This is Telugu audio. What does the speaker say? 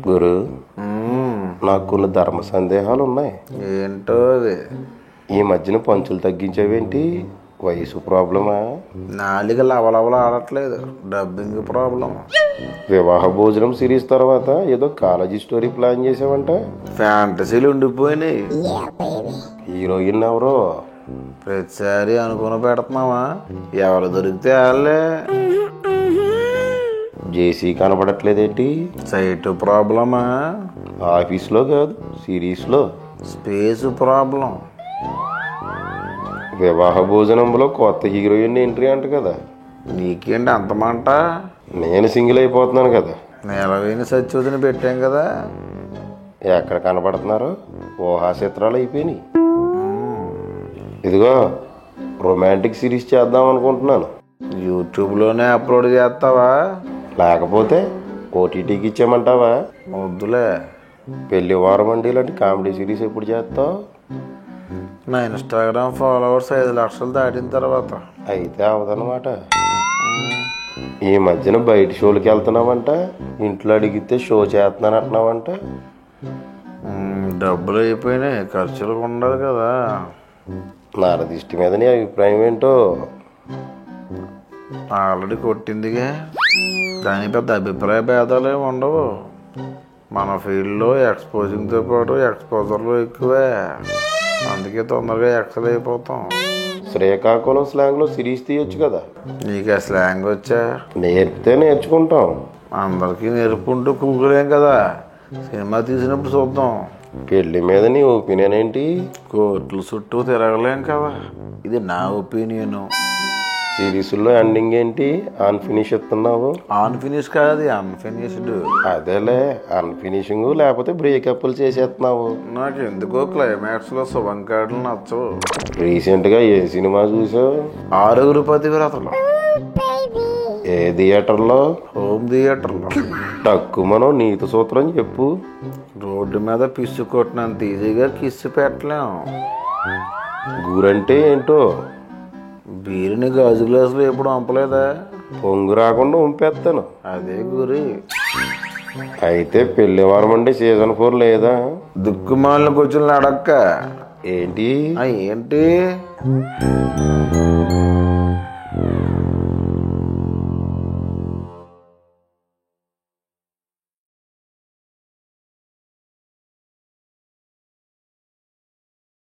గురు, నాకు కొన్ని ధర్మ సందేహాలు ఉన్నాయి. ఏంటో అది? ఈ మధ్యన పంచులు తగ్గించేవేంటి? వయసు ప్రాబ్లమా? నాలుగ లవలవలు ఆడట్లేదు, డబ్బింగ్ ప్రాబ్లం. వివాహ భోజనం సిరీస్ తర్వాత ఏదో కాలేజీ స్టోరీ ప్లాన్ చేసావంట. ఫ్యాంటసీలు ఉండిపోయినాయి. హీరోయిన్ ఎవరో? ప్రతిసారి అనుకుని పెడుతున్నావా? ఎవరు దొరికితే వాళ్ళే. జేసీ కనపడట్లేదేంటి? సైట్ ప్రాబ్లమా? ఆఫీస్లో కాదు, సిరీస్లో. Space problem. వివాహ భోజనంలో కొత్త హీరోయిన్ ఎంట్రీ అంట కదా. నీకేంటి అంతమంట? నేను సింగిల్ అయిపోతున్నాను కదా. నెలవేని సత్యవతిని పెట్టాం కదా. ఎక్కడ కనపడుతున్నారు? ఊహా చిత్రాలు అయిపోయినాయి. ఇదిగో రొమాంటిక్ సిరీస్ చేద్దాం అనుకుంటున్నాను. యూట్యూబ్లోనే అప్లోడ్ చేస్తావా? లేకపోతే ఓటీటీకి ఇచ్చామంటావా? వద్దులే. పెళ్లి వారం అండి ఇలాంటి కామెడీ సిరీస్ ఎప్పుడు చేస్తావు? నా ఇన్స్టాగ్రామ్ ఫాలోవర్స్ 5 లక్షలు దాటిన తర్వాత. అయితే అవదనమాట. ఈ మధ్యన బయట షోలకి వెళ్తున్నావంట, ఇంట్లో అడిగితే షో చేస్తున్నాను అంటున్నావంట. డబ్బులు అయిపోయినాయి, ఖర్చులకు ఉండదు కదా. నారదిష్టి మీద నీ అభిప్రాయం ఏంటో? ఆల్రెడీ కొట్టిందిగా, దాని పెద్ద అభిప్రాయ భేదాలు ఏమి ఉండవు. మన ఫీల్డ్లో ఎక్స్పోజింగ్తో పాటు ఎక్స్పోజర్లు ఎక్కువే, అందుకే తొందరగా ఎక్సల్ అయిపోతాం. శ్రీకాకుళం స్లాంగ్లో సిరీస్ తీయొచ్చు కదా. నీకు ఆ స్లాంగ్ వచ్చా? నేర్పితే నేర్చుకుంటాం. అందరికీ నేర్పుకుంటూ కూకులేం కదా, సినిమా తీసినప్పుడు చూద్దాం. పెళ్లి మీద నీ ఒపీనియన్ ఏంటి? కోర్టుల చుట్టూ తిరగలేం కదా, ఇది నా ఒపీనియన్. సిరీస్లో ఎండింగ్ ఏంటి? అన్ఫినిష్ ఇస్తున్నావు. అన్ఫినిష్ కాదు, అన్ఫినిష్డ్. అదేలే, అన్ఫినిషింగ్ లేకపోతే బ్రేకప్లు చేసేస్తున్నావు. నాకు ఎందుకో క్లైమాక్స్లో శుభం కార్డులు నచ్చవు. రీసెంట్గా ఏ సినిమా చూసావు? 6 పతివ్రతలు. ఏ థియేటర్లో? హోమ్ థియేటర్లో. తక్కువనో నీతి సూత్రం చెప్పు. రోడ్డు మీద పిస్సు కొట్టినంత ఈజీగా కిస్సు పెట్టలేం. గురంటే ఏంటో? బీరుని గాజు గ్లాసులు ఎప్పుడు వంపలేదా? పొంగు రాకుండా ఉంపేస్తాను. అదే గురి. అయితే పెళ్లి వారం అంటే సీజన్ 4 లేదా? దిక్కుమాలిన కూర్చుని అడక్క. ఏంటి? ఏంటి?